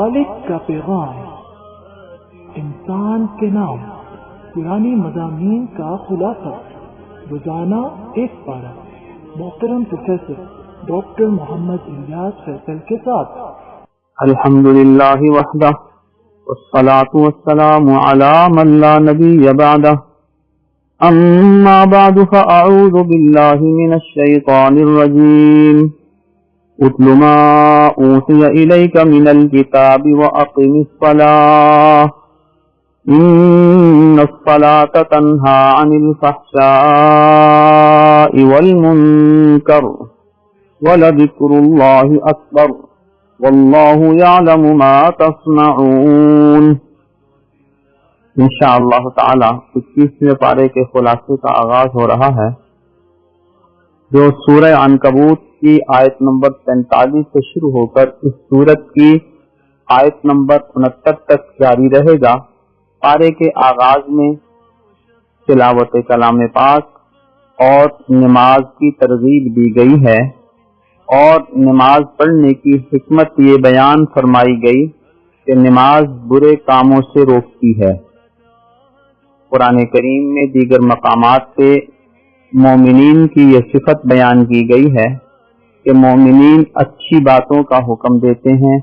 خالق کا پیغام، انسان کے نام، پرانی مضامین کا خلاصہ، روزانہ ایک پارہ، محترم پروفیسر ڈاکٹر محمد الیاس فیصل کے ساتھ۔ الحمدللہ وحدہ والصلاة والسلام علی من لا نبی بعدہ، اما بعد فاعوذ باللہ من الشیطان الرجیم، اتل ما اوحی الیک من الکتاب واقم الصلاة ان الصلاة تنہی عن الفحشاء والمنکر ولذکر اللہ اکبر واللہ یعلم ما تصنعون۔ انشاءاللہ تعالی 21ویں پارے کے خلاصے کا آغاز ہو رہا ہے، جو سورہ عنکبوت کی آیت نمبر 45 سے شروع ہو کر اس سورت کی آیت نمبر 69 تک جاری رہے گا۔ پارے کے آغاز میں تلاوت کلام پاک اور نماز کی ترغیب دی گئی ہے، اور نماز پڑھنے کی حکمت یہ بیان فرمائی گئی کہ نماز برے کاموں سے روکتی ہے۔ قرآن کریم میں دیگر مقامات پہ مومنین کی یہ صفت بیان کی گئی ہے کہ مومنین اچھی باتوں کا حکم دیتے ہیں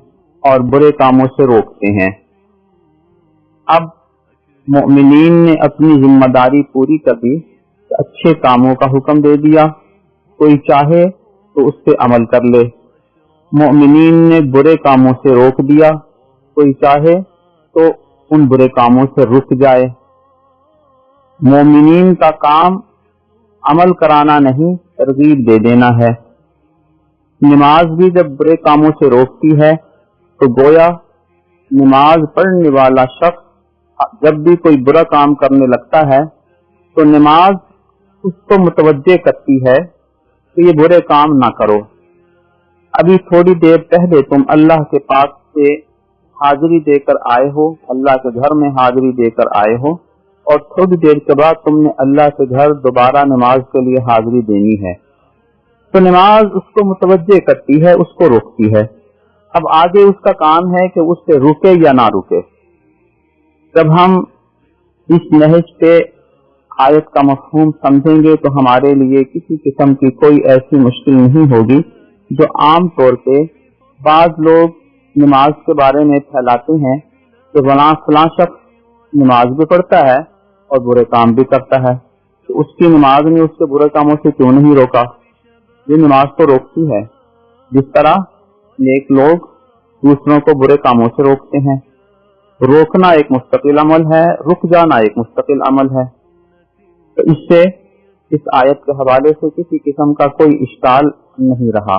اور برے کاموں سے روکتے ہیں۔ اب مومنین نے اپنی ذمہ داری پوری کر دی، اچھے کاموں کا حکم دے دیا، کوئی چاہے تو اس پہ عمل کر لے۔ مومنین نے برے کاموں سے روک دیا، کوئی چاہے تو ان برے کاموں سے رک جائے۔ مومنین کا کام عمل کرانا نہیں، ترغیب دے دینا ہے۔ نماز بھی جب برے کاموں سے روکتی ہے تو گویا نماز پڑھنے والا شخص جب بھی کوئی برا کام کرنے لگتا ہے تو نماز اس کو متوجہ کرتی ہے کہ یہ برے کام نہ کرو۔ ابھی تھوڑی دیر پہلے تم اللہ کے پاس سے حاضری دے کر آئے ہو، اللہ کے گھر میں حاضری دے کر آئے ہو، اور تھوڑی دیر کے بعد تم نے اللہ کے گھر دوبارہ نماز کے لیے حاضری دینی ہے، تو نماز اس کو متوجہ کرتی ہے، اس کو روکتی ہے۔ اب آگے اس کا کام ہے کہ اس سے رکے یا نہ رکے۔ جب ہم اس نہج پہ آیت کا مفہوم سمجھیں گے تو ہمارے لیے کسی قسم کی کوئی ایسی مشکل نہیں ہوگی جو عام طور پہ بعض لوگ نماز کے بارے میں پھیلاتے ہیں کہ فلاں شخص نماز بھی پڑھتا ہے اور برے کام بھی کرتا ہے، تو اس کی نماز نے اس کے برے کاموں سے کیوں نہیں روکا؟ یہ نماز تو روکتی ہے، جس طرح نیک لوگ دوسروں کو برے کاموں سے روکتے ہیں۔ روکنا ایک مستقل عمل ہے، رک جانا ایک مستقل عمل ہے۔ تو اس سے اس آیت کے حوالے سے کسی قسم کا کوئی اشکال نہیں رہا۔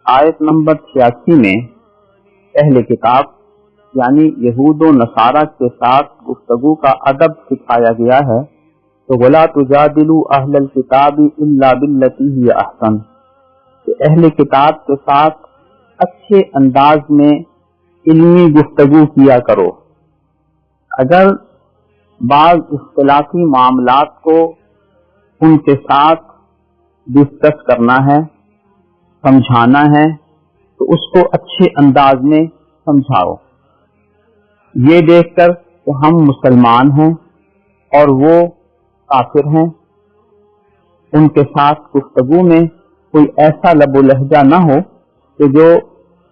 آیت نمبر 86 میں اہل کتاب یعنی یہود و نصارہ کے ساتھ گفتگو کا ادب سکھایا گیا ہے، تو وَلَا تُجَادِلُوا أَهْلَ الْكِتَابِ إِلَّا بِالَّتِي هِيَ أَحْسَنُ، کہ اہل کتاب کے ساتھ اچھے انداز میں علمی گفتگو کیا کرو۔ اگر بعض اختلافی معاملات کو ان کے ساتھ ڈسکس کرنا ہے، سمجھانا ہے، تو اس کو اچھے انداز میں سمجھاؤ، یہ دیکھ کر کہ ہم مسلمان ہیں اور وہ کافر ہیں۔ ان کے ساتھ گفتگو میں کوئی ایسا لب و لہجہ نہ ہو کہ جو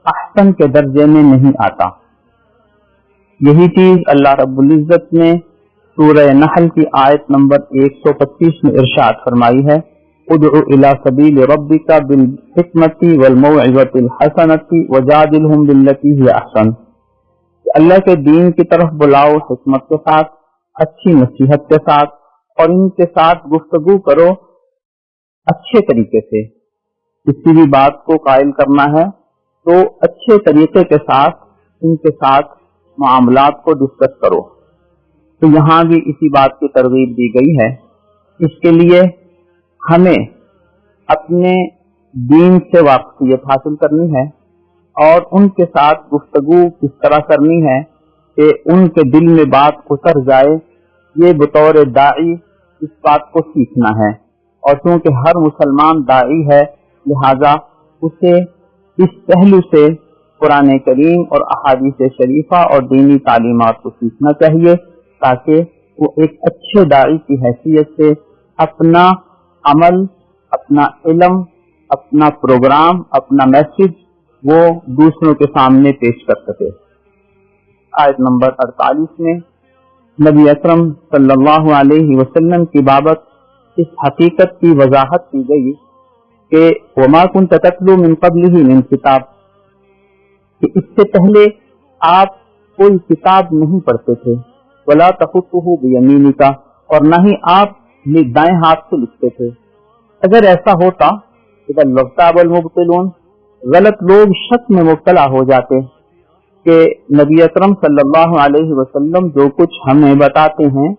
احسن کے درجے میں نہیں آتا۔ یہی چیز اللہ رب العزت نے سورہ نحل کی آیت نمبر 125 میں ارشاد فرمائی ہے، ادع الی سبیل ربک بالحکمۃ والموعظۃ الحسنۃ وجادلھم باللتی ہی احسن، کہ اللہ کے دین کی طرف بلاؤ حکمت کے ساتھ، اچھی نصیحت کے ساتھ، اور ان کے ساتھ گفتگو کرو اچھے طریقے سے۔ کسی بھی بات کو قائل کرنا ہے تو اچھے طریقے کے ساتھ ان کے ساتھ معاملات کو ڈسکس کرو۔ تو یہاں بھی اسی بات کی ترغیب دی گئی ہے۔ اس کے لیے ہمیں اپنے دین سے واقفیت حاصل کرنی ہے اور ان کے ساتھ گفتگو کس طرح کرنی ہے کہ ان کے دل میں بات اتر جائے، یہ بطور داعی اس بات کو سیکھنا ہے۔ اور چونکہ ہر مسلمان داعی ہے، لہذا اسے اس پہلو سے قرآن کریم اور احادیث شریفہ اور دینی تعلیمات کو سیکھنا چاہیے، تاکہ وہ ایک اچھے داعی کی حیثیت سے اپنا عمل، اپنا علم، اپنا پروگرام، اپنا میسج وہ دوسروں کے سامنے پیش کر سکے۔ آیت نمبر 48 میں نبی اکرم صلی اللہ علیہ وسلم کی بابت اس حقیقت کی وضاحت کی گئی کہ وما كنت تتلو من قبله من کتاب، کہ اس سے پہلے آپ کوئی کتاب نہیں پڑھتے تھے، ولا تخطه بیمینک، اور نہ ہی آپ دائیں ہاتھ سے لکھتے تھے۔ اگر ایسا ہوتا اذا لارتاب المبطلون، غلط لوگ شک میں مبتلا ہو جاتے کہ نبی اکرم صلی اللہ علیہ وسلم جو کچھ ہمیں بتاتے ہیں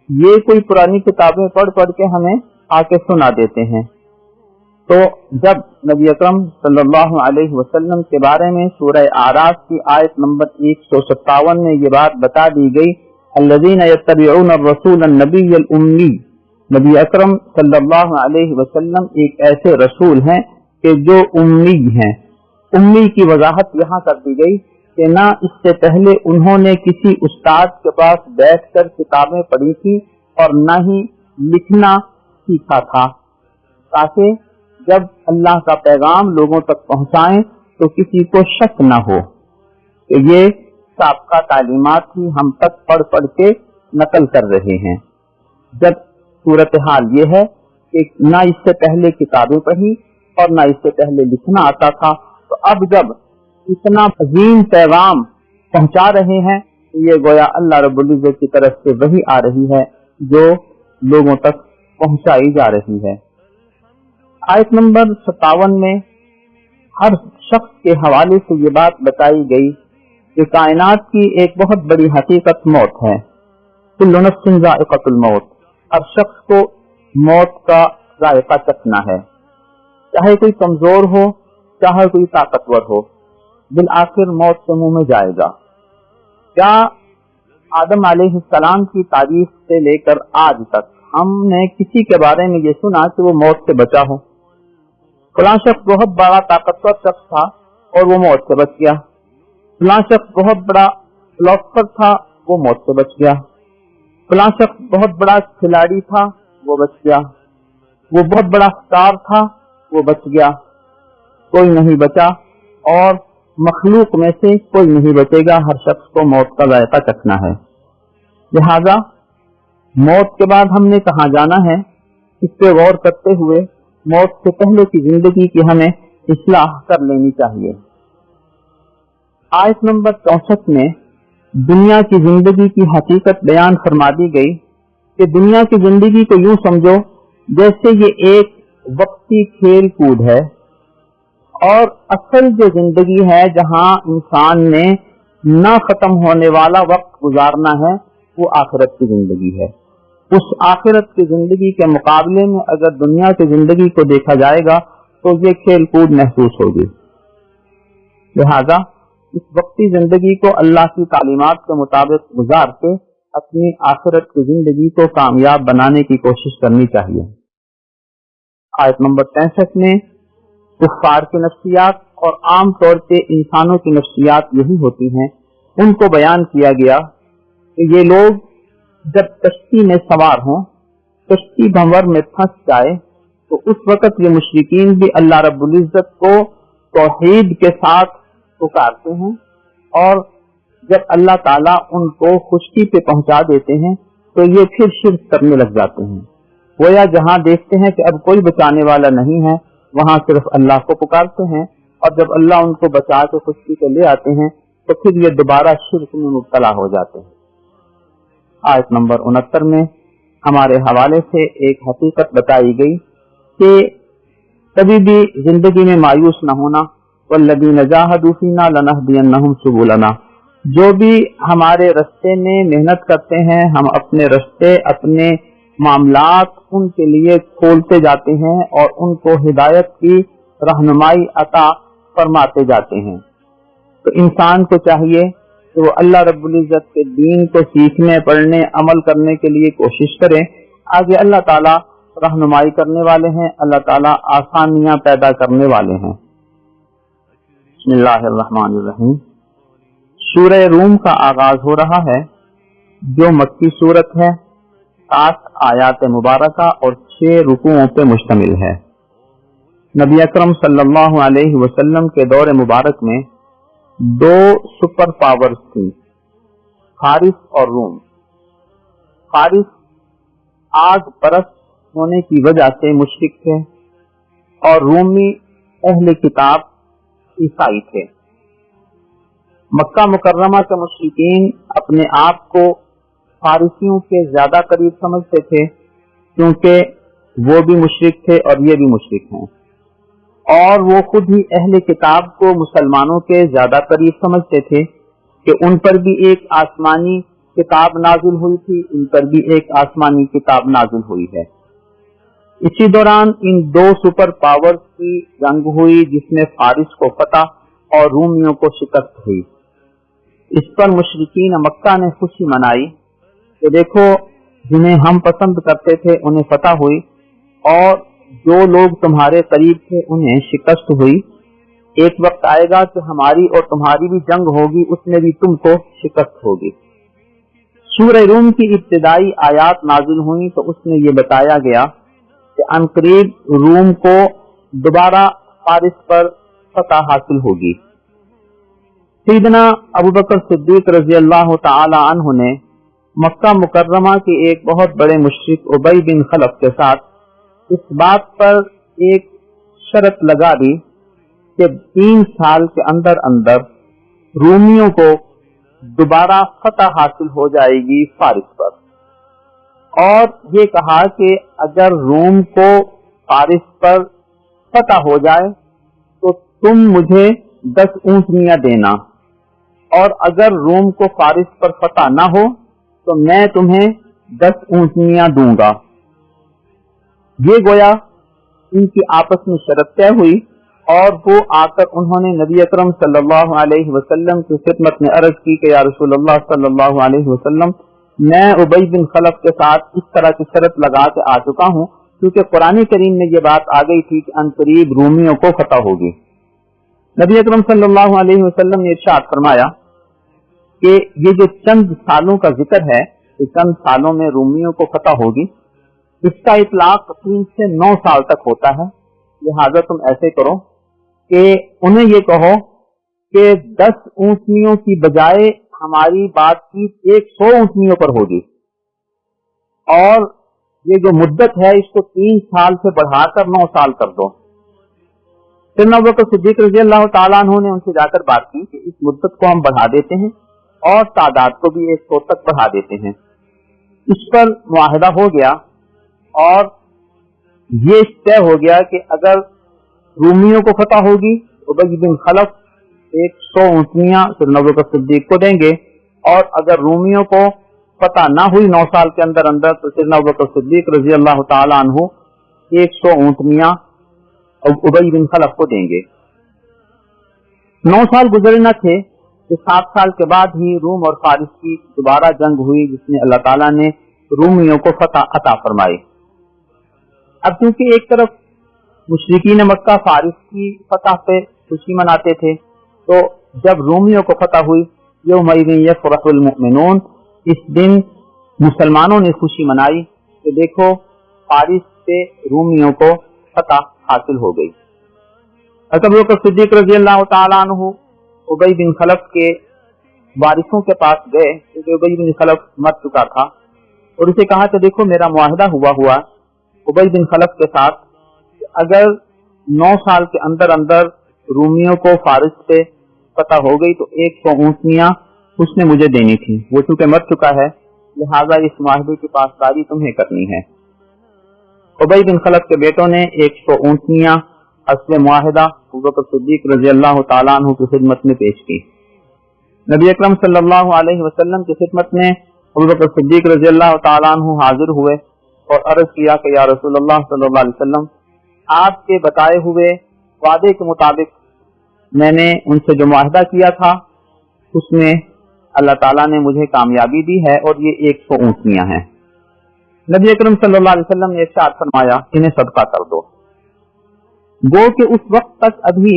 یہ کوئی پرانی کتابیں پڑھ پڑھ کے ہمیں آ کے سنا دیتے ہیں۔ تو جب نبی اکرم صلی اللہ علیہ وسلم کے بارے میں سورہ اعراف کی آیت نمبر 157 میں یہ بات بتا دی گئی، الذین یتبعون الرسول النبی الامی، نبی اکرم صلی اللہ علیہ وسلم ایک ایسے رسول ہیں کہ جو امی ہیں۔ امی کی وضاحت یہاں کر دی گئی کہ نہ اس سے پہلے انہوں نے کسی استاد کے پاس بیٹھ کر کتابیں پڑھی تھی اور نہ ہی لکھنا سیکھا تھا، تاکہ جب اللہ کا پیغام لوگوں تک پہنچائیں تو کسی کو شک نہ ہو کہ یہ سابقہ تعلیمات ہی ہم تک پڑھ پڑھ کے نقل کر رہے ہیں۔ جب صورتحال یہ ہے کہ نہ اس سے پہلے کتابیں پڑھی اور نہ اس سے پہلے لکھنا آتا تھا، تو اب جب اتنا عظیم پیغام پہنچا رہے ہیں تو یہ گویا اللہ رب العزت کی طرف سے وحی آ رہی ہے جو لوگوں تک پہنچائی جا رہی ہے۔ آیت نمبر 57 میں ہر شخص کے حوالے سے یہ بات بتائی گئی کہ کائنات کی ایک بہت بڑی حقیقت موت ہے۔ کل نفس ذائقۃ الموت، ہر شخص کو موت کا ذائقہ چکھنا ہے، چاہے کوئی کمزور ہو چاہے کوئی طاقتور ہو، بالآخر موت کے منہ میں جائے گا۔ کیا آدم علیہ السلام کی تاریخ سے لے کر آج تک ہم نے کسی کے بارے میں یہ سنا کہ وہ موت سے بچا ہو؟ فلاں شخص بہت بڑا طاقتور شخص تھا اور وہ موت سے بچ گیا، فلاں شخص بہت بڑا فلاسفر تھا وہ موت سے بچ گیا، فلاں شخص بہت بڑا کھلاڑی تھا وہ بچ گیا، وہ بہت بڑا اسٹار تھا وہ بچ گیا۔ کوئی نہیں بچا اور مخلوق میں سے کوئی نہیں بچے گا، ہر شخص کو موت کا ذائقہ چکھنا ہے۔ لہذا موت کے بعد ہم نے کہاں جانا ہے اس پہ غور کرتے ہوئے موت سے پہلے کی زندگی کی ہمیں اصلاح کر لینی چاہیے۔ آیت نمبر 64 میں دنیا کی زندگی کی حقیقت بیان فرما دی گئی کہ دنیا کی زندگی کو یوں سمجھو جیسے یہ ایک وقتی کھیل کود ہے، اور اصل جو زندگی ہے جہاں انسان نے نہ ختم ہونے والا وقت گزارنا ہے وہ آخرت کی زندگی ہے۔ اس آخرت کی زندگی کے مقابلے میں اگر دنیا کی زندگی کو دیکھا جائے گا تو یہ کھیل کود محسوس ہوگی۔ لہذا اس وقتی زندگی کو اللہ کی تعلیمات کے مطابق گزار کے اپنی آخرت کی زندگی کو کامیاب بنانے کی کوشش کرنی چاہیے۔ آیت نمبر 63 میں کفار کی نفسیات اور عام طور پہ انسانوں کی نفسیات یہی ہوتی ہیں، ان کو بیان کیا گیا کہ یہ لوگ جب کشتی میں سوار ہوں، کشتی بھنور میں پھنس جائے تو اس وقت یہ مشرکین بھی اللہ رب العزت کو توحید کے ساتھ پکارتے ہیں، اور جب اللہ تعالیٰ ان کو خشکی پہ پہنچا دیتے ہیں تو یہ پھر شرک کرنے لگ جاتے ہیں۔ گویا جہاں دیکھتے ہیں کہ اب کوئی بچانے والا نہیں ہے وہاں صرف اللہ کو پکارتے ہیں، اور جب اللہ ان کو بچا کے خشکی پہ لے آتے ہیں تو پھر یہ دوبارہ شرک میں مبتلا ہو جاتے ہیں۔ آیت نمبر 69 میں ہمارے حوالے سے ایک حقیقت بتائی گئی کہ کبھی بھی زندگی میں مایوس نہ ہونا، والذین جاہدوا فینا لنہدینہم سبلنا، جو بھی ہمارے رستے میں محنت کرتے ہیں ہم اپنے رستے اپنے معاملات ان کے لیے کھولتے جاتے ہیں اور ان کو ہدایت کی رہنمائی عطا فرماتے جاتے ہیں۔ تو انسان کو چاہیے کہ وہ اللہ رب العزت کے دین کو سیکھنے، پڑھنے، عمل کرنے کے لیے کوشش کرے۔ آگے اللہ تعالیٰ رہنمائی کرنے والے ہیں، اللہ تعالیٰ آسانیاں پیدا کرنے والے ہیں۔ بسم اللہ الرحمن الرحیم۔ سورہ روم کا آغاز ہو رہا ہے جو مکی صورت ہے، 7 آیات مبارکہ اور 6 رکوعوں پہ مشتمل ہے۔ نبی اکرم صلی اللہ علیہ وسلم کے دور مبارک میں 2 سپر پاورز تھیں، فارس اور روم۔ فارس آگ پرست ہونے کی وجہ سے مشرک تھے اور رومی اہل کتاب عیسائی تھے۔ مکہ مکرمہ کے مشرکین اپنے آپ کو فارسیوں کے زیادہ قریب سمجھتے تھے کیونکہ وہ بھی مشرک تھے اور یہ بھی مشرک ہیں، اور وہ خود ہی اہل کتاب کو مسلمانوں کے زیادہ قریب سمجھتے تھے کہ ان پر بھی ایک آسمانی کتاب نازل ہوئی تھی، ان پر بھی ایک آسمانی کتاب نازل ہوئی ہے۔ اسی دوران ان 2 سپر پاورز کی جنگ ہوئی جس میں فارس کو فتح اور رومیوں کو شکست ہوئی۔ اس پر مشرکین مکہ نے خوشی منائی کہ دیکھو جنہیں ہم پسند کرتے تھے انہیں فتح ہوئی اور جو لوگ تمہارے قریب تھے انہیں شکست ہوئی۔ ایک وقت آئے گا کہ ہماری اور تمہاری بھی جنگ ہوگی، اس میں بھی تم کو شکست ہوگی۔ سورہ روم کی ابتدائی آیات نازل ہوئی تو اس میں یہ بتایا گیا کہ عنقریب روم کو دوبارہ فارس پر فتح حاصل ہوگی۔ سیدنا ابوبکر صدیق رضی اللہ تعالی عنہ نے مکہ مکرمہ کے ایک بہت بڑے مشرک ابی بن خلف کے ساتھ اس بات پر ایک شرط لگا دی کہ 3 سال کے اندر اندر رومیوں کو دوبارہ فتح حاصل ہو جائے گی فارس پر، اور یہ کہا کہ اگر روم کو فارس پر فتح ہو جائے تو تم مجھے 10 اونٹنیاں دینا، اور اگر روم کو فارس پر فتح نہ ہو تو میں تمہیں 10 اونٹنیاں دوں گا۔ یہ گویا ان کی آپس میں شرط طے ہوئی، اور وہ آ کر انہوں نے نبی اکرم صلی اللہ علیہ وسلم کی خدمت میں عرض کی کہ یا رسول اللہ صلی اللہ علیہ وسلم، میں ابی بن خلف کے ساتھ اس طرح کی شرط لگا کے آ چکا ہوں کیونکہ قرآن کریم میں یہ بات آ گئی تھی کہ عنقریب رومیوں کو فتح ہوگی۔ نبی اکرم صلی اللہ علیہ وسلم نے ارشاد فرمایا کہ یہ جو چند سالوں کا ذکر ہے کہ چند سالوں میں رومیوں کو فتح ہوگی، اس کا اطلاق 3 سے 9 سال تک ہوتا ہے، لہذا تم ایسے کرو کہ انہیں یہ کہو کہ 10 اونٹنیوں کی بجائے ہماری بات چیت 100 اونٹنیوں پر ہوگی، اور یہ جو مدت ہے اس کو 3 سال سے بڑھا کر 9 سال کر دو۔ سیدنا ابوبکر صدیق رضی اللہ تعالیٰ عنہ نے ان سے جا کر بات کی کہ اس مدت کو ہم بڑھا دیتے ہیں اور تعداد کو بھی 100 تک بڑھا دیتے ہیں۔ اس پر معاہدہ ہو گیا اور یہ طے ہو گیا کہ اگر رومیوں کو فتح ہوگی تو ابی بن خلف 100 اونٹنیاں سیدنا ابوبکر صدیق کو دیں گے، اور اگر رومیوں کو فتح نہ ہوئی 9 سال کے اندر اندر تو سیدنا ابوبکر صدیق رضی اللہ تعالی عنہ 100 اونٹنیاں ابی بن خلف کو دیں گے۔ 9 سال گزرے نہ تھے کہ 7 سال کے بعد ہی روم اور فارس کی دوبارہ جنگ ہوئی جس میں اللہ تعالیٰ نے رومیوں کو فتح عطا فرمائی۔ اب کیونکہ ایک طرف مشرکین مکہ فارس کی فتح پہ خوشی مناتے تھے، تو جب رومیوں کو فتح ہوئی یومئذ یفرح المؤمنون، اس دن مسلمانوں نے خوشی منائی کہ دیکھو فارس سے رومیوں کو فتح حاصل ہو گئی۔ ابو بکر صدیق رضی اللہ تعالیٰ عنہ ابی بن خلف کے وارثوں کے پاس گئے کیونکہ ابی بن خلف مر چکا تھا، اور اسے کہا کہ دیکھو میرا معاہدہ ہوا ابی بن خلف کے ساتھ کہ اگر 9 سال کے اندر اندر رومیوں کو فارس سے فتح ہو گئی تو 100 اونٹنیاں اس نے مجھے دینی تھی، وہ چونکہ مر چکا ہے لہذا اس معاہدے کی پاسداری تمہیں کرنی ہے۔ ابی بن خلف کے بیٹوں نے 100 اونٹنیاں اصل معاہدہ ابوبکر صدیق رضی اللہ تعالیٰ عنہ کی خدمت میں پیش کی۔ نبی اکرم صلی اللہ علیہ وسلم کی خدمت میں ابوبکر صدیق رضی اللہ تعالیٰ عنہ حاضر ہوئے اور عرض کیا کہ یا رسول اللہ صلی اللہ علیہ وسلم، آپ کے بتائے ہوئے وعدے کے مطابق میں نے ان سے جو معاہدہ کیا تھا اس میں اللہ تعالیٰ نے مجھے کامیابی دی ہے اور یہ 100 اونٹنیاں ہیں۔ نبی اکرم صلی اللہ علیہ وسلم نے ارشاد فرمایا انہیں صدقہ کر دو۔ گو کہ اس وقت تک ابھی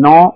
9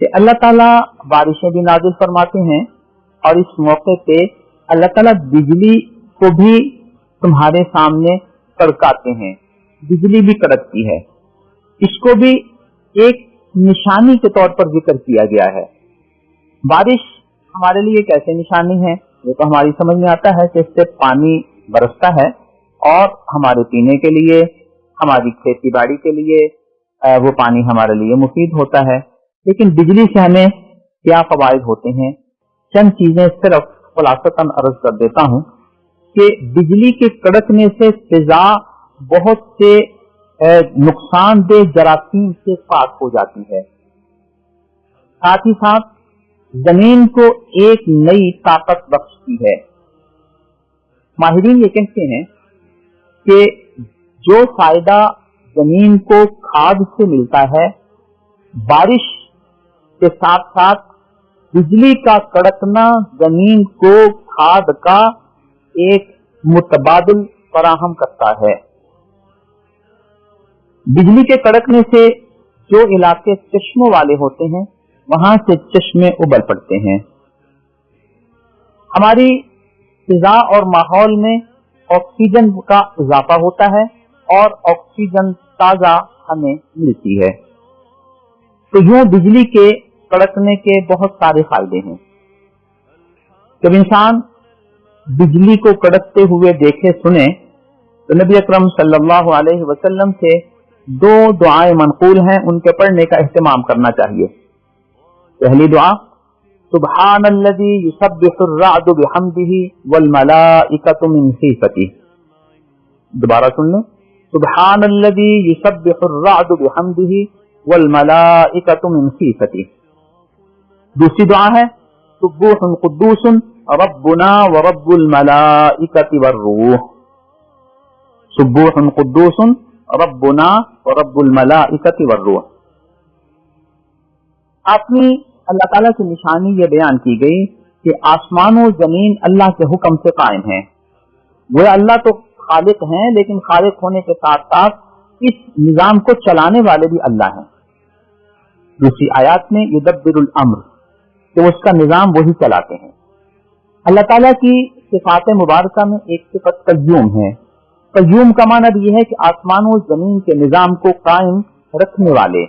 کہ اللہ تعالیٰ بارشیں بھی نازل فرماتے ہیں اور اس موقع پہ اللہ تعالیٰ بجلی کو بھی تمہارے سامنے کڑکاتے ہیں، بجلی بھی کڑکتی ہے، اس کو بھی ایک نشانی کے طور پر ذکر کیا گیا ہے۔ بارش ہمارے لیے کیسے نشانی ہے؟ یہ تو ہماری سمجھ میں آتا ہے کہ اس سے پانی برستا ہے اور ہمارے پینے کے لیے، ہماری کھیتی باڑی کے لیے وہ پانی ہمارے لیے مفید ہوتا ہے۔ لیکن بجلی سے ہمیں کیا فوائد ہوتے ہیں؟ چند چیزیں صرف خلاصتاً عرض کر دیتا ہوں کہ بجلی کے کڑکنے سے فضا بہت سے نقصان دہ جراثیم سے پاک ہو جاتی ہے، ساتھ ہی ساتھ زمین کو ایک نئی طاقت بخشتی ہے۔ ماہرین یہ کہتے ہیں کہ جو فائدہ زمین کو کھاد سے ملتا ہے، بارش کے ساتھ ساتھ بجلی کا کڑکنا زمین کو کھاد کا ایک متبادل فراہم کرتا ہے۔ بجلی کے کڑکنے سے جو علاقے چشموں والے ہوتے ہیں وہاں سے چشمے ابل پڑتے ہیں۔ ہماری فضا اور ماحول میں آکسیجن کا اضافہ ہوتا ہے اور آکسیجن تازہ ہمیں ملتی ہے۔ تو یوں بجلی کے کڑکنے کے بہت سارے فائدے ہیں۔ جب انسان بجلی کو کڑکتے ہوئے دیکھے سنے تو نبی اکرم صلی اللہ علیہ وسلم سے دو دعائیں منقول ہیں، ان کے پڑھنے کا اہتمام کرنا چاہیے۔ پہلی دعا سبحان الذی یسبح الرعد بحمدہ والملائکۃ من خیفتہ، دوبارہ سن لیں، سبحان الذی یسبح الرعد بحمدہ والملائکۃ من خیفتہ۔ دوسری دعا ہے سبوح قدوس ربنا ورب الملائکۃ والروح، سبوح قدوس ربنا ورب الملائکۃ والروح۔ اپنی اللہ تعالیٰ کی نشانی یہ بیان کی گئی کہ آسمان و زمین اللہ کے حکم سے قائم ہیں۔ وہ اللہ تو خالق ہیں، لیکن خالق ہونے کے ساتھ ساتھ اس نظام کو چلانے والے بھی اللہ ہیں۔ دوسری آیات میں یدبر الامر، کہ اس کا نظام وہی چلاتے ہیں۔ اللہ تعالیٰ کی صفات مبارکہ میں ایک صفت قیوم ہے۔ قیوم کا معنی بھی یہ ہے کہ آسمان و زمین کے نظام کو قائم رکھنے والے۔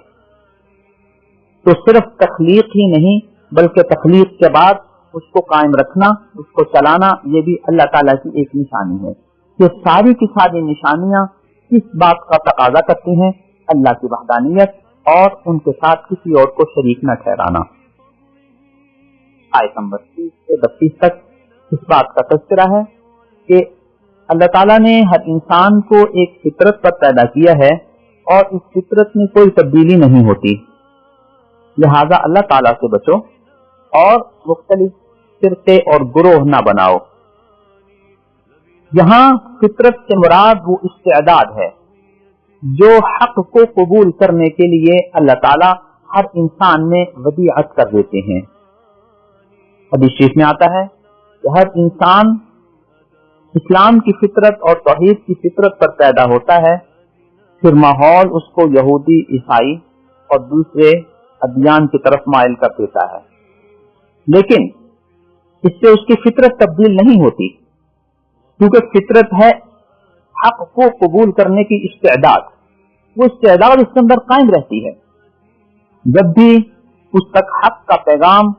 تو صرف تخلیق ہی نہیں بلکہ تخلیق کے بعد اس کو قائم رکھنا، اس کو چلانا، یہ بھی اللہ تعالیٰ کی ایک نشانی ہے۔ یہ ساری کی ساری نشانیاں اس بات کا تقاضا کرتی ہیں، اللہ کی وحدانیت اور ان کے ساتھ کسی اور کو شریک نہ ٹھہرانا۔ آیت نمبر 30 سے 32 تک اس بات کا تذکرہ ہے کہ اللہ تعالیٰ نے ہر انسان کو ایک فطرت پر پیدا کیا ہے اور اس فطرت میں کوئی تبدیلی نہیں ہوتی، لہذا اللہ تعالیٰ سے بچو اور مختلف فرقے اور گروہ نہ بناؤ۔ یہاں فطرت سے مراد وہ استعداد ہے جو حق کو قبول کرنے کے لیے اللہ تعالیٰ ہر انسان میں ودیعت کر دیتے ہیں۔ حدیث شریف میں آتا ہے کہ ہر انسان اسلام کی فطرت اور توحید کی فطرت پر پیدا ہوتا ہے، پھر ماحول اس کو یہودی، عیسائی اور دوسرے ادیان کی طرف مائل کر دیتا ہے، لیکن اس سے اس کی فطرت تبدیل نہیں ہوتی، کیونکہ فطرت ہے حق کو قبول کرنے کی استعداد، وہ استعداد اس کے اندر قائم رہتی ہے۔ جب بھی اس تک حق کا پیغام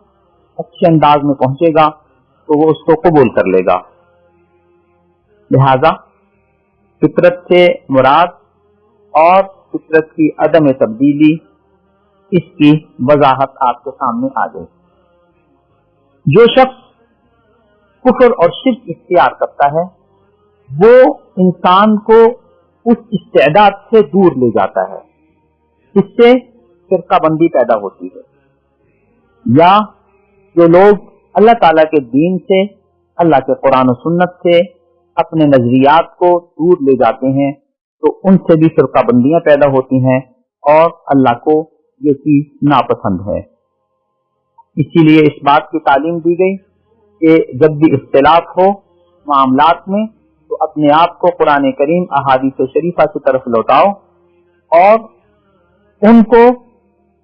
اچھے انداز میں پہنچے گا تو وہ اس کو قبول کر لے گا۔ لہذا فطرت سے مراد اور فطرت کی عدم تبدیلی، اس کی وضاحت آپ کے سامنے آ گئی۔ جو شخص کفر اور شرک اختیار کرتا ہے وہ انسان کو اس استعداد سے دور لے جاتا ہے، اس سے فرقہ بندی پیدا ہوتی ہے۔ یا جو لوگ اللہ تعالیٰ کے دین سے، اللہ کے قرآن و سنت سے اپنے نظریات کو دور لے جاتے ہیں تو ان سے بھی فرقہ بندیاں پیدا ہوتی ہیں اور اللہ کو یہ چیز ناپسند ہے۔ اسی لیے اس بات کی تعلیم دی گئی کہ جب بھی اختلاف ہو معاملات میں تو اپنے آپ کو قرآن کریم، احادیث شریفہ کی طرف لوٹاؤ اور ان کو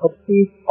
36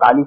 41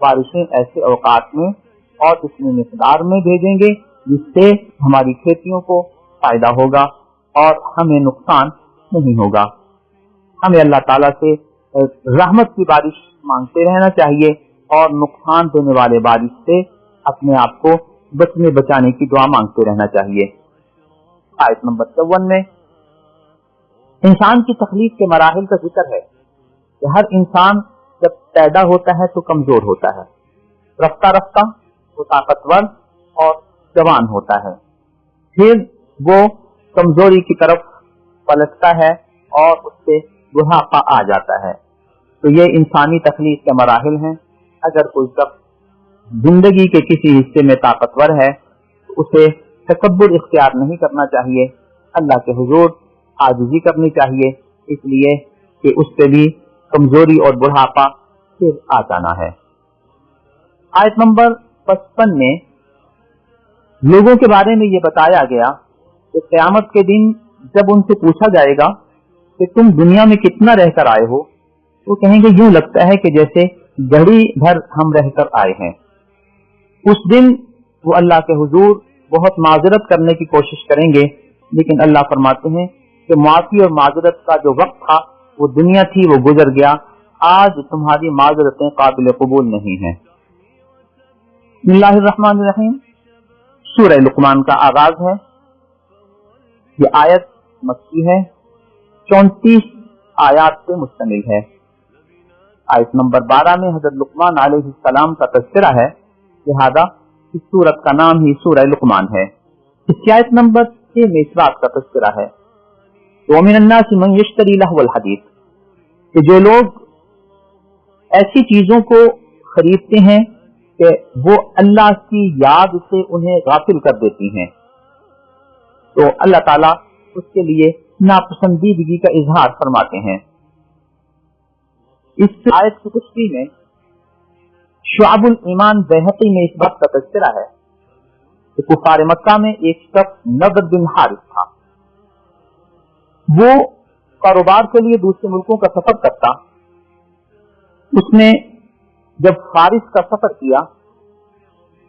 بارشیں ایسے اوقات میں اور اتنی مقدار میں بھیجیں گے جس سے ہماری کھیتیوں کو فائدہ ہوگا اور ہمیں نقصان نہیں ہوگا. ہمیں اللہ تعالیٰ سے رحمت کی بارش مانگتے رہنا چاہیے اور نقصان دینے والے بارش سے اپنے آپ کو بچانے کی دعا مانگتے رہنا چاہیے. آیت نمبر 54 میں انسان کی تخلیق کے مراحل کا ذکر ہے کہ ہر انسان جب پیدا ہوتا ہے تو کمزور ہوتا ہے، رفتہ رفتہ وہ طاقتور اور جوان ہوتا ہے، پھر وہ کمزوری کی طرف پلٹتا ہے اور اس سے بڑھاپا آ جاتا ہے. تو یہ انسانی تخلیق کے مراحل ہیں. اگر کوئی شخص زندگی کے کسی حصے میں طاقتور ہے تو اسے تکبر اختیار نہیں کرنا چاہیے، اللہ کے حضور عاجزی کرنی چاہیے، اس لیے کہ اس سے بھی کمزوری اور بڑھاپا پھر آ جانا ہے. آیت نمبر 55 میں لوگوں کے بارے میں یہ بتایا گیا کہ قیامت کے دن جب ان سے پوچھا جائے گا کہ تم دنیا میں کتنا رہ کر آئے ہو، تو کہیں گے یوں لگتا ہے کہ جیسے گھڑی بھر ہم رہ کر آئے ہیں. اس دن وہ اللہ کے حضور بہت معذرت کرنے کی کوشش کریں گے، لیکن اللہ فرماتے ہیں کہ معافی اور معذرت کا جو وقت تھا وہ دنیا تھی، وہ گزر گیا، آج تمہاری معذرتیں قابل قبول نہیں ہیں. بسم اللہ الرحمن الرحیم. سورہ لقمان کا آغاز ہے. یہ آیت مکی ہے، 34 آیات سے مشتمل ہے. آیت نمبر 12 میں حضرت لقمان علیہ السلام کا تذکرہ ہے، لہذا اس سورت کا نام ہی سورہ لقمان ہے. اس کی آیت نمبر 6 میں اس بات کا تذکرہ ہے وَمِنَ النَّاسِ مَن يَشْتَرِي لَهْوَ الْحَدِيثِ، کہ جو لوگ ایسی چیزوں کو خریدتے ہیں کہ وہ اللہ کی یاد سے انہیں غافل کر دیتی ہیں، تو اللہ تعالیٰ اس کے لیے ناپسندیدگی کا اظہار فرماتے ہیں. اس آیت کی تشریح میں شعب الایمان بیہقی میں اس بات کا تذکرہ ہے کہ کفار مکہ میں ایک شخص نضر بن حارث تھا. وہ کاروبار کے لیے دوسرے ملکوں کا سفر کرتا. اس نے جب فارس کا سفر کیا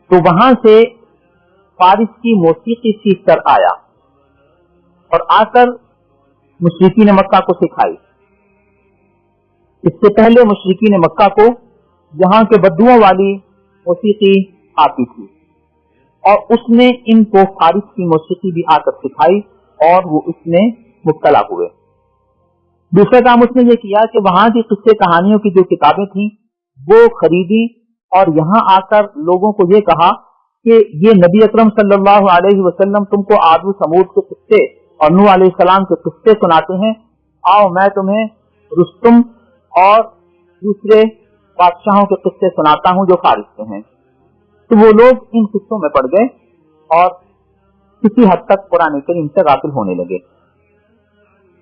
تو وہاں سے فارس کی موسیقی سیکھ کر آیا اور آ کر مشرکین مکہ کو سکھائی. اس سے پہلے مشرکین مکہ کو یہاں کے بدوؤں والی موسیقی آتی تھی اور اس نے ان کو فارس کی موسیقی بھی آ کر سکھائی اور وہ اس میں مبتلا ہوئے. دوسرا کام اس نے یہ کیا کہ وہاں کی قصے کہانیوں کی جو کتابیں تھیں وہ خریدی اور یہاں آ کر لوگوں کو یہ کہا کہ یہ نبی اکرم صلی اللہ علیہ وسلم تم کو عاد و ثمود کے قصے اور نوح علیہ السلام کے قصے سناتے ہیں، آؤ میں تمہیں رستم اور دوسرے بادشاہوں کے قصے سناتا ہوں جو فارس کے ہیں. تو وہ لوگ ان قصوں میں پڑ گئے اور کسی حد تک قرآن کریم سے غافل ہونے لگے.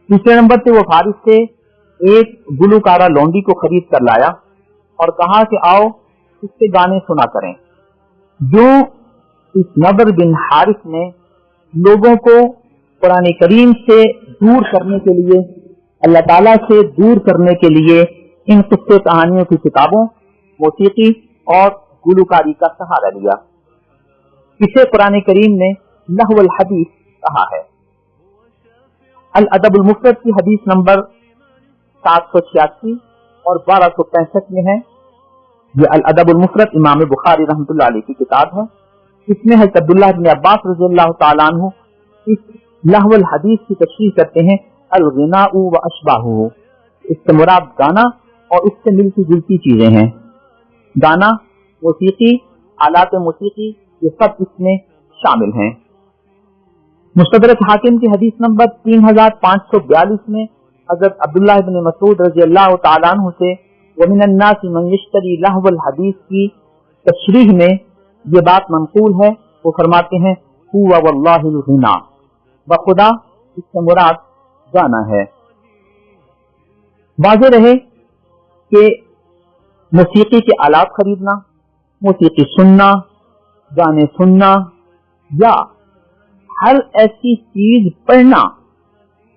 دوسرے نمبر پہ وہ فارس سے ایک گلوکارہ لونڈی کو خرید کر لایا اور کہا کہ آؤ اس سے گانے سنا کریں. جو اس نضر بن حارث نے لوگوں کو قرآن کریم سے دور کرنے کے لیے، اللہ تعالیٰ سے دور کرنے کے لیے ان قصے کہانیوں کی کتابوں، موسیقی اور گلوکاری کا سہارا لیا. اسے قرآن کریم نے لہو الحدیث کہا ہے. الادب المفرد کی حدیث نمبر 786 اور 1265 میں ہے. یہ الادب المفرد امام بخاری رحمۃ اللہ علیہ کی کتاب ہے. اس میں حضرت عبداللہ بن عباس رضی اللہ تعالیٰ عنہ اس لہو الحدیث کی تشریح کرتے ہیں الغناء و اشباہہ. اس سے مراد گانا اور اس سے ملتی جلتی چیزیں ہیں. گانا، موسیقی، آلات موسیقی، یہ سب اس میں شامل ہیں. مستدرک حاکم کی حدیث نمبر 3542 میں حضرت عبداللہ بن مسعود رضی اللہ تعالیٰ عنہ سے وَمِنَ النَّاسِ مَن يَشْتَرِي لَهْوَ الْحَدِيثِ کی تشریح میں یہ بات منقول ہے. وہ فرماتے ہیں هُوَ وَاللَّهِ الْغِنَى، بخدا اس سے مراد گانا ہے. واضح رہے کہ موسیقی کے آلات خریدنا، موسیقی سننا، گانے سننا یا ہر ایسی چیز پڑھنا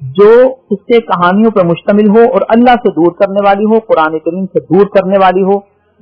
جو اس سے کہانیوں پر مشتمل ہو اور اللہ سے دور کرنے والی ہو، قرآن کریم سے دور کرنے والی ہو،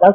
10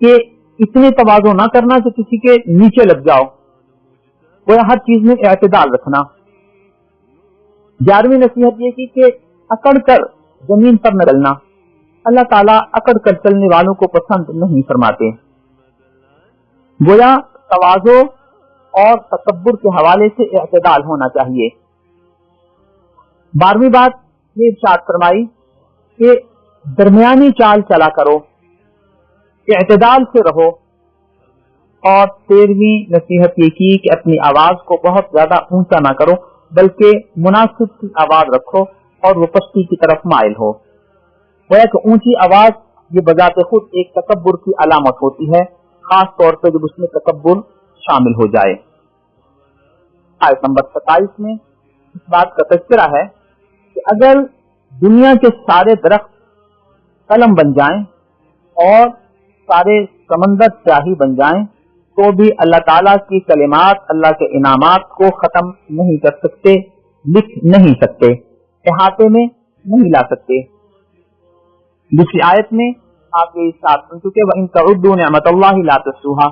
کہ اتنے تواضع نہ کرنا کہ کسی کے نیچے لگ جاؤ، وہ ہر چیز میں اعتدال رکھنا۔ 11ویں نصیحت یہ کی کہ اکڑ کر زمین پر نہ چلنا، اللہ تعالیٰ اکڑ کر چلنے والوں کو پسند نہیں فرماتے۔ گویا تواضع اور تکبر کے حوالے سے اعتدال ہونا چاہیے۔ 12ویں بات یہ ارشاد فرمائی کہ درمیانی چال چلا کرو، اعتدال سے رہو۔ اور 13ویں نصیحت یہ کی کہ اپنی آواز کو بہت زیادہ اونچا نہ کرو بلکہ مناسب کی آواز رکھو اور وہ پستی کی طرف مائل ہو۔ گویا کہ اونچی آواز یہ بذات خود ایک تکبر کی علامت ہوتی ہے، خاص طور پہ جب اس میں تکبر شامل ہو جائے۔ آیت نمبر 27 میں اس بات کا تذکرہ ہے کہ اگر دنیا کے سارے درخت قلم بن جائیں اور سارے سمندر سیاہی بن جائیں تو بھی اللہ تعالیٰ کی کلمات، اللہ کے انعامات کو ختم نہیں کر سکتے، لکھ نہیں سکتے، احاطے میں نہیں لا سکتے۔ دوسری آیت میں آپ یہ ساتھ سن چکے، وَإِن تَعُدُّوا نِعْمَتَ اللَّهِ لَا تُحْصُوهَا،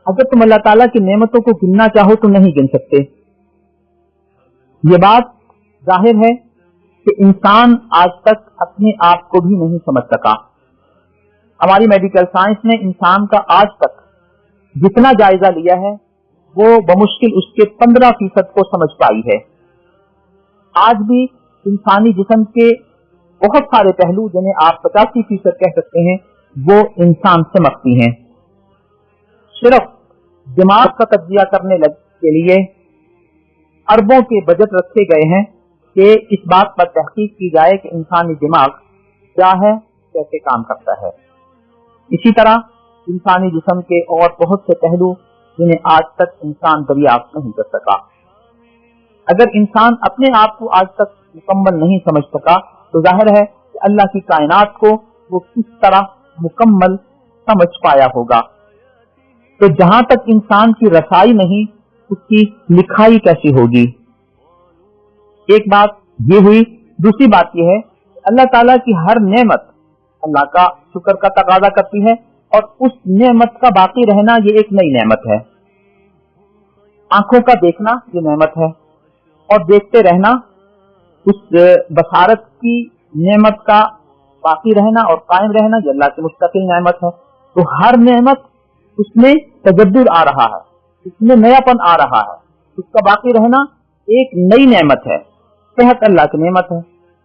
اگر تم اللہ تعالیٰ کی نعمتوں کو گننا چاہو تو نہیں گن سکتے۔ یہ بات ظاہر ہے کہ انسان آج تک اپنے آپ کو بھی نہیں سمجھ سکا۔ ہماری میڈیکل سائنس نے انسان کا آج تک جتنا جائزہ لیا ہے وہ بمشکل اس کے 15% کو سمجھ پائی ہے۔ آج بھی انسانی جسم کے بہت سارے پہلو جنہیں آپ 85% کہہ سکتے ہیں وہ انسان سے مخفی ہیں۔ صرف دماغ کا تجزیہ کرنے کے لیے اربوں کے بجٹ رکھے گئے ہیں کہ اس بات پر تحقیق کی جائے کہ انسانی دماغ کیا ہے، کیسے کام کرتا ہے۔ اسی طرح انسانی جسم کے اور بہت سے پہلو جنہیں آج تک انسان دریافت نہیں کر سکا۔ اگر انسان اپنے آپ کو آج تک مکمل نہیں سمجھ سکا تو ظاہر ہے کہ اللہ کی کائنات کو وہ کس طرح مکمل سمجھ پایا ہوگا۔ تو جہاں تک انسان کی رسائی نہیں اس کی لکھائی کیسی ہوگی۔ ایک بات یہ ہوئی، دوسری بات یہ ہے کہ اللہ تعالیٰ کی ہر نعمت اللہ کا شکر کا تقاضا کرتی ہے اور اس نعمت کا باقی رہنا یہ ایک نئی نعمت ہے۔ آنکھوں کا دیکھنا یہ نعمت ہے اور دیکھتے رہنا، اس بصارت کی نعمت کا باقی رہنا اور قائم رہنا یہ اللہ کی مستقل نعمت ہے۔ تو ہر نعمت اس میں تجدد آ رہا ہے، اس میں نیا پن آ رہا ہے، اس کا باقی رہنا ایک نئی نعمت ہے۔ صحت اللہ کی نعمت ہے،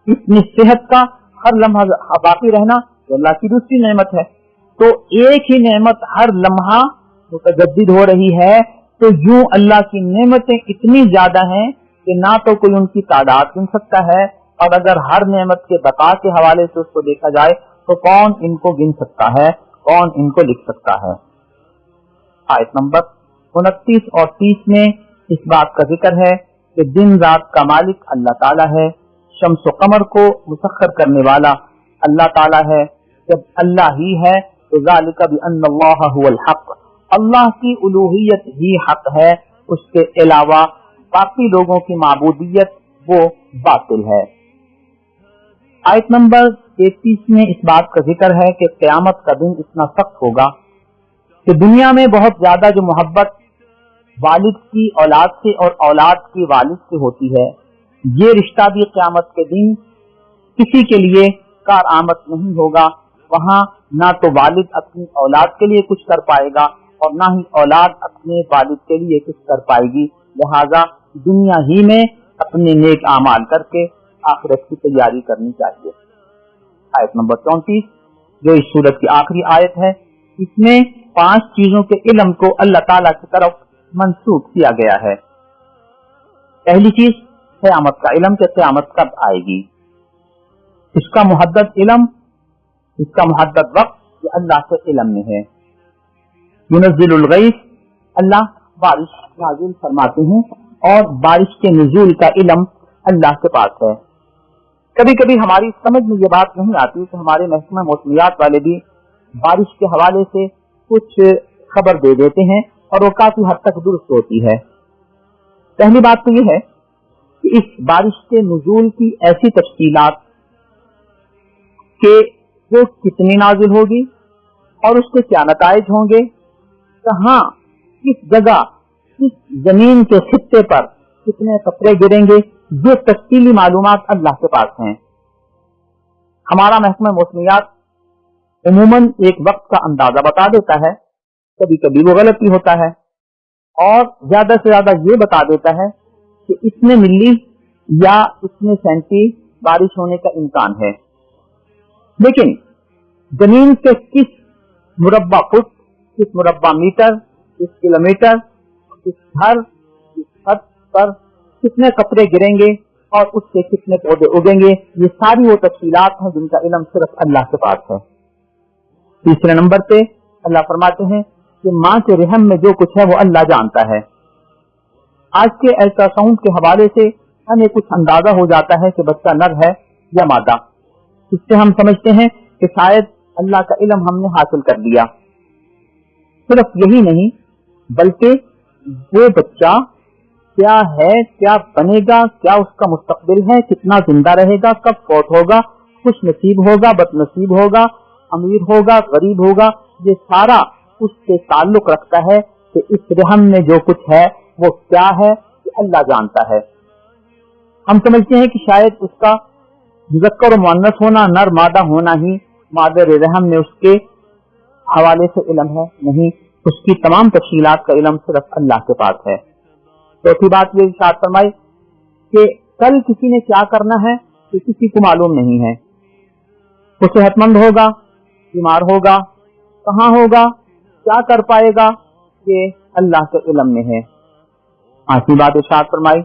اس میں صحت کا ہر لمحہ باقی رہنا یہ اللہ کی دوسری نعمت ہے۔ تو ایک ہی نعمت ہر لمحہ متجدد ہو رہی ہے، تو یوں اللہ کی نعمتیں اتنی زیادہ ہیں کہ نہ تو کوئی ان کی تعداد گن سکتا ہے، اور اگر ہر نعمت کے بقا کے حوالے سے اس کو دیکھا جائے تو کون ان کو گن سکتا ہے، کون ان کو لکھ سکتا ہے۔ آیت نمبر 29 اور 30 میں اس بات کا ذکر ہے کہ دن رات کا مالک اللہ تعالیٰ ہے، شمس و قمر کو مسخر کرنے والا اللہ تعالیٰ ہے۔ جب اللہ ہی ہے تو ذالک بأن اللہ هو الحق، اللہ کی الوہیت ہی حق ہے، اس کے علاوہ باقی لوگوں کی معبودیت وہ باطل ہے۔ آیت نمبر 33 میں اس بات کا ذکر ہے کہ قیامت کا دن اتنا سخت ہوگا کہ دنیا میں بہت زیادہ جو محبت والد کی اولاد سے اور اولاد کی والد سے ہوتی ہے، یہ رشتہ بھی قیامت کے دن کسی کے لیے کارآمد نہیں ہوگا۔ وہاں نہ تو والد اپنی اولاد کے لیے کچھ کر پائے گا اور نہ ہی اولاد اپنے والد کے لیے کچھ کر پائے گی، لہذا دنیا ہی میں اپنے نیک اعمال کر کے آخرت کی تیاری کرنی چاہیے۔ آیت نمبر 34 جو اس سورت کی آخری آیت ہے، اس میں 5 چیزوں کے علم کو اللہ تعالیٰ کی طرف منسوخ کیا گیا ہے۔ پہلی چیز قیامت کا علم کہ قیامت کب آئے گی، اس کا محدد علم، اس کا محدد وقت یہ اللہ کے علم میں ہے۔ ينزل الغیث، اللہ بارش نازل فرماتے ہیں اور بارش کے نزول کا علم اللہ کے پاس ہے۔ کبھی کبھی ہماری سمجھ میں یہ بات نہیں آتی کہ ہمارے محکمہ موسمیات والے بھی بارش کے حوالے سے کچھ خبر دے دیتے ہیں اور وہ کافی حد تک درست ہوتی ہے۔ پہلی بات تو یہ ہے کہ اس بارش کے نزول کی ایسی تفصیلات کہ وہ کتنی نازل ہوگی، اور اس کے کیا نتائج ہوں گے، کہاں، کس جگہ، کس زمین کے خطے پر کتنے قطرے گریں گے، یہ تفصیلی معلومات اللہ کے پاس ہیں۔ ہمارا محکمہ موسمیات عموماً ایک وقت کا اندازہ بتا دیتا ہے، کبھی کبھی وہ غلطی ہوتا ہے، اور زیادہ سے زیادہ یہ بتا دیتا ہے کہ اتنے ملی یا اتنے سینٹی بارش ہونے کا امکان ہے، لیکن زمین کے کس مربع فٹ، کس مربع میٹر، کس کلومیٹر، کس گھر، کس چھت پر کتنے قطرے گریں گے اور اس سے کتنے پودے اگیں گے، یہ ساری وہ تفصیلات ہیں جن کا علم صرف اللہ کے پاس ہے۔ تیسرے نمبر پہ اللہ فرماتے ہیں کہ ماں کے رحم میں جو کچھ ہے وہ اللہ جانتا ہے۔ آج کے الٹرا ساؤنڈ کے حوالے سے ہمیں کچھ اندازہ ہو جاتا ہے کہ بچہ نر ہے یا مادہ، اس سے ہم سمجھتے ہیں کہ شاید اللہ کا علم ہم نے حاصل کر لیا۔ صرف یہی نہیں بلکہ وہ بچہ کیا ہے، کیا بنے گا، کیا اس کا مستقبل ہے، کتنا زندہ رہے گا، کب فوت ہوگا، خوش نصیب ہوگا، بد نصیب ہوگا، امیر ہوگا، غریب ہوگا، یہ سارا اس سے تعلق رکھتا ہے کہ اس رحم میں جو کچھ ہے وہ کیا ہے، یہ اللہ جانتا ہے۔ ہم سمجھتے ہیں کہ شاید اس کا مذکر و مؤنث ہونا، نر مادہ ہونا ہی مادر رحم میں اس کے حوالے سے علم ہے، نہیں، اس کی تمام تفصیلات کا علم صرف اللہ کے پاس ہے۔ چوتھی بات یہ ارشاد فرمائی کہ کل کسی نے کیا کرنا ہے کہ کسی کو معلوم نہیں ہے، وہ صحت مند ہوگا، بیمار ہوگا، کہاں ہوگا، کیا کر پائے گا، یہ اللہ کے علم میں ہے۔ آخری بات ارشاد فرمائی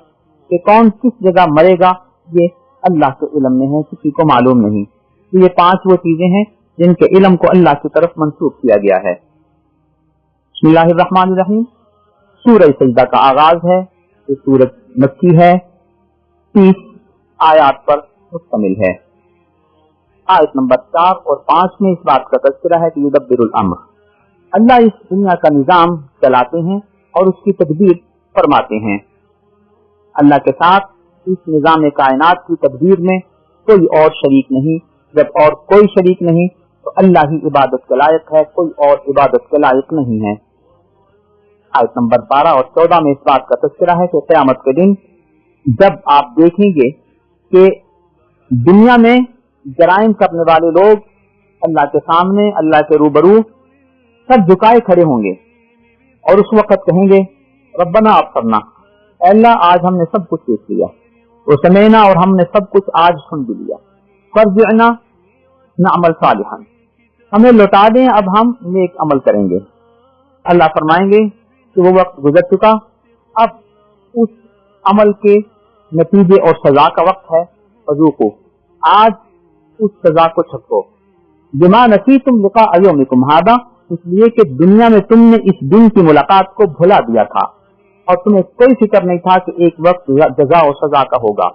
کہ کون کس جگہ مرے گا، یہ اللہ کے علم میں ہے، کسی کو معلوم نہیں۔ یہ 5 وہ چیزیں ہیں جن کے علم کو اللہ کی طرف منسوب کیا گیا ہے۔ بسم اللہ الرحمن الرحیم، سورہ سجدہ کا آغاز ہے، یہ سورت مکی ہے، 30 آیات پر مشتمل ہے۔ آیت نمبر 4 اور 5 میں اس بات کا تذکرہ ہے کہ یدبر الامر، اللہ اس دنیا کا نظام چلاتے ہیں اور اس کی تدبیر فرماتے ہیں۔ اللہ کے ساتھ اس نظام کائنات کی تدبیر میں کوئی اور شریک نہیں، جب اور کوئی شریک نہیں تو اللہ ہی عبادت کے لائق ہے، کوئی اور عبادت کے لائق نہیں ہے۔ آیت نمبر 12 اور 14 میں اس بات کا تذکرہ ہے کہ قیامت کے دن جب آپ دیکھیں گے کہ دنیا میں جرائم کرنے والے لوگ اللہ کے سامنے، اللہ کے روبرو سب جھکائے کھڑے ہوں گے اور اس وقت کہیں گے ربنا ابصرنا، اے اللہ آج ہم نے سب کچھ دیکھ لیا، وسمعنا اور ہم نے سب کچھ آج سن بھی لیا، فرجعنا نعمل صالحا، ہمیں لوٹا دیں، اب ہم نیک عمل کریں گے۔ اللہ فرمائیں گے کہ وہ وقت گزر چکا، اب اس عمل کے نتیجے اور سزا کا وقت ہے، فذوقوا، آج اس سزا کو چھکو، بما نسیتم لقاء یومکم ھذا، اس لیے کہ دنیا میں تم نے اس دن کی ملاقات کو بھلا دیا تھا اور تمہیں کوئی فکر نہیں تھا کہ ایک وقت جزا و سزا کا ہوگا۔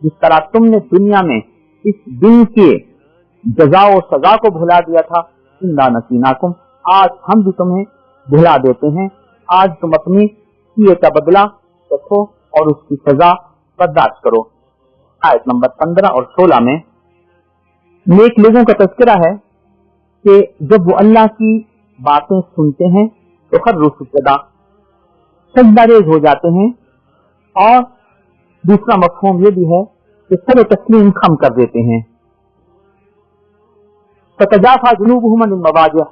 جس طرح تم نے دنیا میں اس دن کے جزا و سزا کو بھلا دیا تھا، انا نسیناکم، آج ہم بھی تمہیں بھلا دیتے ہیں، آج تم اپنی کیے کا بدلہ رکھو اور اس کی سزا برداشت کرو۔ آیت نمبر 15 اور 16 میں نیک لوگوں کا تذکرہ ہے کہ جب وہ اللہ کی باتیں سنتے ہیں تو خروا سجدا، سجدہ ریز ہو جاتے ہیں، اور دوسرا مفہوم یہ بھی ہے کہ سر تسلیم خم کر دیتے ہیں۔ فتجافی جنوبہم عن المضاجع،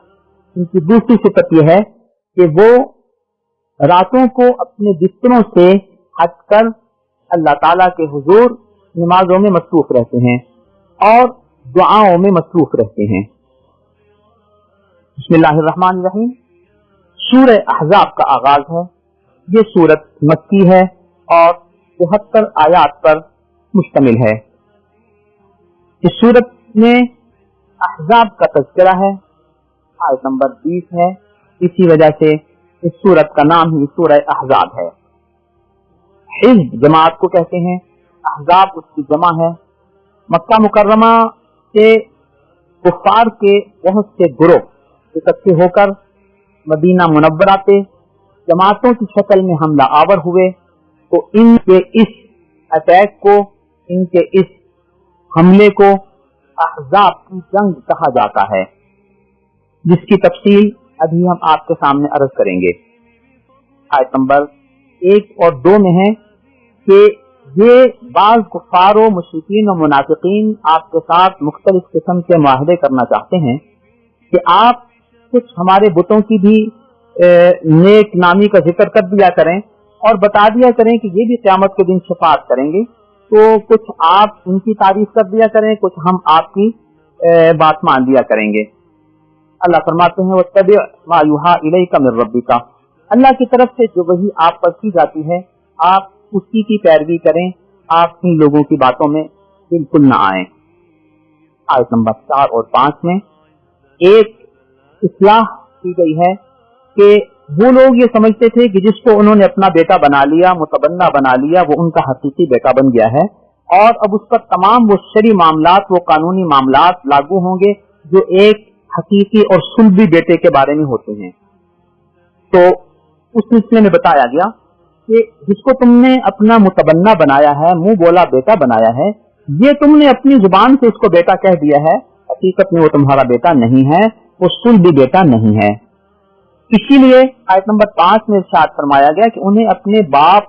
ان کی دوسری صفت یہ ہے کہ وہ راتوں کو اپنے بستروں سے ہٹ کر اللہ تعالیٰ کے حضور نمازوں میں مصروف رہتے ہیں اور دعاؤں میں مصروف رہتے ہیں۔ بسم اللہ الرحمن الرحیم، سورہ احزاب کا آغاز ہے، یہ سورت مکی ہے اور 73 آیات پر مشتمل ہے۔ اس سورت میں احزاب کا تذکرہ ہے، آیت نمبر 20 ہے، اسی وجہ سے اس سورت کا نام ہی سورہ احزاب ہے۔ حزب جماعت کو کہتے ہیں، احزاب اس کی جمع ہے۔ مکہ مکرمہ سے کفار کے بہت سے گروہ اکٹھے ہو کر مدینہ منورہ پہ جماعتوں کی شکل میں حملہ آور ہوئے، تو ان کے اس اٹیک کو، ان کے اس حملے کو احزاب کی جنگ کہا جاتا ہے۔ جس کی تفصیل ابھی ہم آپ کے سامنے عرض کریں گے۔ آیت نمبر 1 اور 2 میں ہے کہ یہ بعض کفار و مشرکین و منافقین آپ کے ساتھ مختلف قسم کے معاہدے کرنا چاہتے ہیں کہ آپ کچھ ہمارے بتوں کی بھی نیک نامی کا ذکر کر دیا کریں اور بتا دیا کریں کہ یہ بھی قیامت کے دن شفاعت کریں گے، تو کچھ آپ ان کی تعریف کر دیا کریں، کچھ ہم آپ کی بات مان دیا کریں گے۔ اللہ فرماتے ہیں وَاتَّبِعْ مَا يُوحَىٰ إِلَيْكَ مِن رَبِّكَ، اللہ کی طرف سے جو وحی آپ پر کی جاتی ہے آپ اسی کی پیروی کریں، آپ ان لوگوں کی باتوں میں بالکل نہ آئیں۔ آیت نمبر 4 اور 5 میں ایک اصلاح کی گئی ہے کہ وہ لوگ یہ سمجھتے تھے کہ جس کو انہوں نے اپنا بیٹا بنا لیا، متبنہ بنا لیا، وہ ان کا حقیقی بیٹا بن گیا ہے، اور اب اس پر تمام وہ شرعی معاملات، وہ قانونی معاملات لاگو ہوں گے جو ایک حقیقی اور سلبی بیٹے کے بارے میں ہوتے ہیں۔ تو اس سلسلے میں بتایا گیا کہ جس کو تم نے اپنا متبنہ بنایا ہے، منہ بولا بیٹا بنایا ہے، یہ تم نے اپنی زبان سے اس کو بیٹا کہہ دیا ہے، حقیقت میں وہ تمہارا بیٹا نہیں ہے، وہ سلبی بیٹا نہیں ہے۔ اسی لیے آیت نمبر 5 میں ارشاد فرمایا گیا کہ انہیں اپنے باپ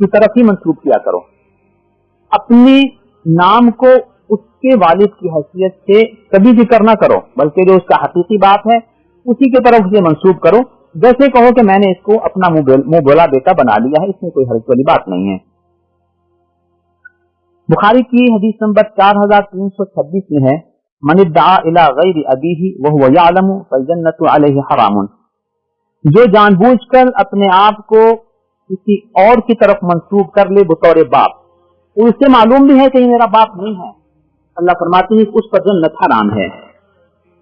کی طرف ہی منسوب کیا کرو، اپنے نام کو اس کے والد کی حیثیت سے کبھی ذکر نہ کرو، بلکہ جو اس کا حقیقی باپ ہے اسی کی طرف اسے منسوب کرو، جیسے کہو کہ میں نے اس کو اپنا منہ بولا بیٹا بنا لیا ہے، اس میں کوئی حرج والی بات نہیں ہے۔ بخاری کی حدیث نمبر 4326 میں ہے من ادعا الی غیر ابیہ وہو یعلم فالجنۃ علیہ حرام، جو جان بوجھ کر اپنے آپ کو کسی اور کی طرف منسوب کر لے بطور باپ، اور اسے معلوم بھی ہے کہ یہ میرا باپ نہیں ہے، اللہ فرماتے ہیں کہ اس پر جنت حرام ہے۔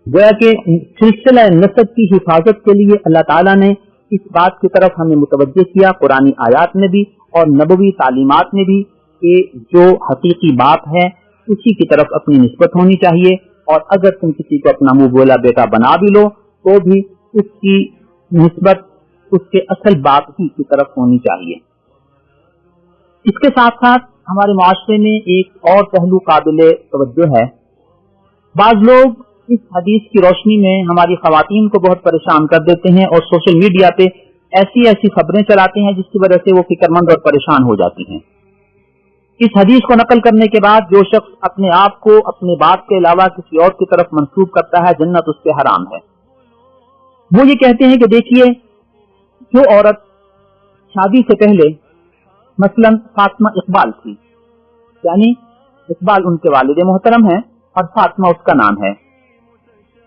گویا کہ سلسلہ نسب کی حفاظت کے لیے اللہ تعالیٰ نے اس بات کی طرف ہمیں متوجہ کیا قرآنی آیات میں بھی اور نبوی تعلیمات میں بھی کہ جو حقیقی باپ ہے اسی کی طرف اپنی نسبت ہونی چاہیے، اور اگر تم کسی کو اپنا منہ بولا بیٹا بنا بھی لو تو بھی اس کی نسبت اس کے اصل باپ ہی کی طرف ہونی چاہیے۔ اس کے ساتھ ساتھ ہمارے معاشرے میں ایک اور پہلو قابل توجہ ہے۔ بعض لوگ اس حدیث کی روشنی میں ہماری خواتین کو بہت پریشان کر دیتے ہیں اور سوشل میڈیا پہ ایسی خبریں چلاتے ہیں جس کی وجہ سے وہ فکر مند اور پریشان ہو جاتی ہیں۔ اس حدیث کو نقل کرنے کے بعد جو شخص اپنے آپ کو اپنے باپ کے علاوہ کسی اور کی طرف منسوب کرتا ہے جنت اس پہ حرام ہے۔ وہ یہ کہتے ہیں کہ دیکھیے، جو عورت شادی سے پہلے مثلا فاطمہ اقبال تھی، یعنی اقبال ان کے والد محترم ہیں اور فاطمہ اس کا نام ہے،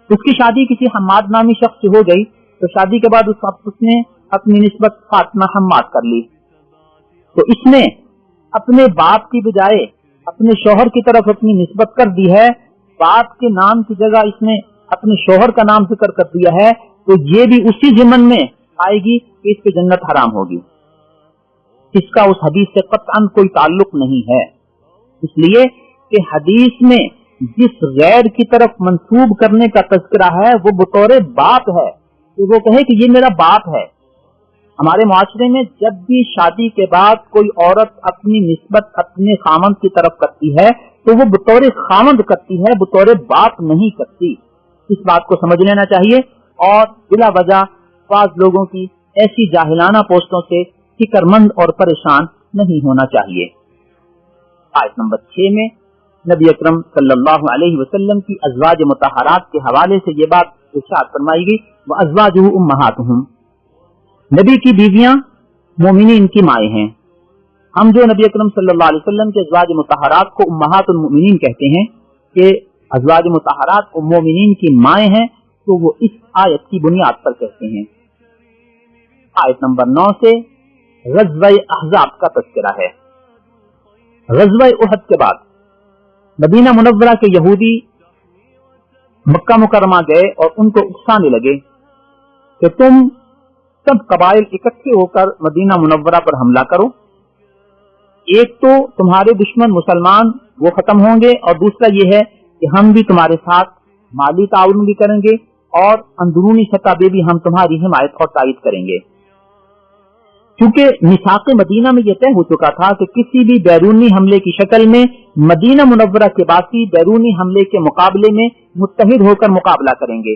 اس کی شادی کسی حماد نامی شخص سے ہو گئی، تو شادی کے بعد اس نے اپنی نسبت فاطمہ حماد کر لی، تو اس نے اپنے باپ کی بجائے اپنے شوہر کی طرف اپنی نسبت کر دی ہے، باپ کے نام کی جگہ اس نے اپنے شوہر کا نام ذکر کر دیا ہے، تو یہ بھی اسی ضمن میں آئے گی کہ اس پہ جنت حرام ہوگی۔ اس کا اس حدیث سے قطعاً کوئی تعلق نہیں ہے، اس لیے کہ حدیث میں جس غیر کی طرف منسوب کرنے کا تذکرہ ہے وہ بطور باپ ہے، کہ وہ کہے کہ یہ میرا باپ ہے۔ ہمارے معاشرے میں جب بھی شادی کے بعد کوئی عورت اپنی نسبت اپنے خامند کی طرف کرتی ہے تو وہ بطور خامند کرتی ہے، بطور باپ نہیں کرتی۔ اس بات کو سمجھ لینا چاہیے، اور بلا وجہ بعض لوگوں کی ایسی جاہلانہ پوسٹوں سے فکر مند اور پریشان نہیں ہونا چاہیے۔ آیت نمبر 6 میں نبی اکرم صلی اللہ علیہ وسلم کی ازواج مطہرات کے حوالے سے یہ بات ارشاد فرمائی گئی وَأَزْوَاجُهُ أُمَّهَاتُهُمْ، نبی کی بیویاں مومنین کی مائیں ہیں۔ ہم جو نبی اکرم صلی اللہ علیہ وسلم کے ازواج مطہرات کو امہات المؤمنین کہتے ہیں کہ ازواج مطہرات کو مومنین کی مائیں ہیں، تو وہ اس آیت کی بنیاد پر کہتے ہیں۔ آیت نمبر 9 سے غزوہ احزاب کا تذکرہ ہے۔ غزوہ احد کے بعد مدینہ منورہ کے یہودی مکہ مکرمہ گئے اور ان کو اکسانے لگے کہ تم سب قبائل اکٹھے ہو کر مدینہ منورہ پر حملہ کرو، ایک تو تمہارے دشمن مسلمان وہ ختم ہوں گے، اور دوسرا یہ ہے کہ ہم بھی تمہارے ساتھ مالی تعاون بھی کریں گے اور اندرونی سطح پہ بھی ہم تمہاری حمایت اور تائید کریں گے۔ کیونکہ میثاق مدینہ میں یہ طے ہو چکا تھا کہ کسی بھی بیرونی حملے کی شکل میں مدینہ منورہ کے باسی بیرونی حملے کے مقابلے میں متحد ہو کر مقابلہ کریں گے،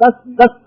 10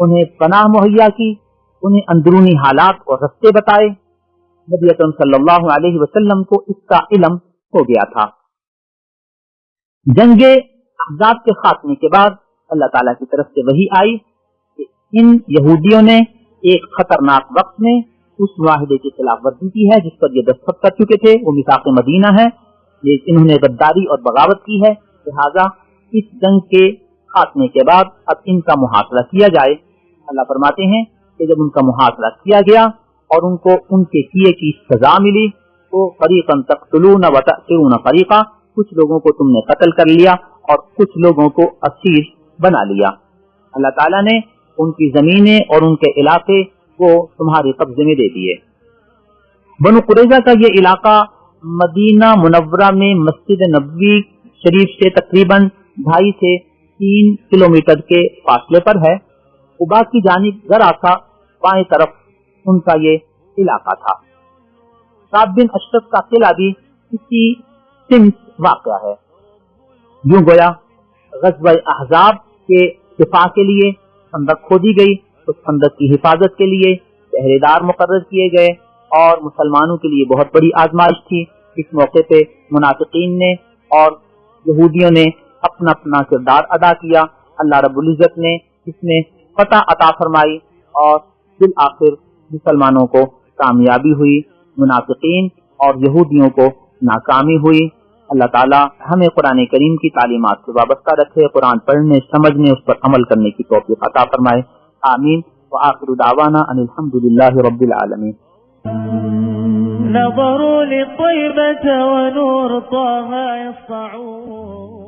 انہیں پناہ مہیا کی، انہیں اندرونی حالات اور رستے بتائے۔ نبی اکرم صلی اللہ علیہ وسلم کو اس کا علم ہو گیا تھا۔ جنگ احزاب کے خاتمے کے بعد اللہ تعالیٰ کی طرف سے وحی آئی کہ ان یہودیوں نے ایک خطرناک وقت میں اس معاہدے کی خلاف ورزی کی ہے جس پر یہ دستخط کر چکے تھے، وہ میثاق مدینہ ہے۔ انہوں نے غداری اور بغاوت کی ہے، لہذا اس جنگ کے خاتمے کے بعد اب ان کا محاصرہ کیا جائے۔ اللہ فرماتے ہیں کہ جب ان کا محاصرہ کیا گیا اور ان کو ان کے کیے کی سزا ملی تو فریقا تقتلون وتأسرون فریقا، کچھ لوگوں کو تم نے قتل کر لیا اور کچھ لوگوں کو اسیر بنا لیا۔ اللہ تعالیٰ نے ان کی زمینیں اور ان کے علاقے کو تمہارے قبضے میں دے دیے۔ بنو قریظہ کا یہ علاقہ مدینہ منورہ میں مسجد نبوی شریف سے تقریباً 2.5 سے 3 کلومیٹر کے فاصلے پر ہے۔ قباء کی جانب ذرا سا بائیں طرف ان کا یہ علاقہ تھا۔ کعب بن اشرف کا قلعہ بھی اسی سمت واقع ہے۔ یوں گویا غزوہ احزاب کے دفاع کے لیے خندق کھودی گئی، اس خندق کی حفاظت کے لیے پہرے دار مقرر کیے گئے اور مسلمانوں کے لیے بہت بڑی آزمائش تھی۔ اس موقع پہ منافقین نے اور یہودیوں نے اپنا اپنا کردار ادا کیا۔ اللہ رب العزت نے اس میں فتح عطا فرمائی اور بالآخر مسلمانوں کو کامیابی ہوئی، منافقین اور یہودیوں کو ناکامی ہوئی۔ اللہ تعالی ہمیں قرآن کریم کی تعلیمات سے وابستہ رکھے، قرآن پڑھنے، سمجھنے، اس پر عمل کرنے کی توفیق عطا فرمائے، آمین۔ وآخر دعوانا ان الحمدللہ رب العالمین۔ نظروا لطيبة ونور طه يسطعون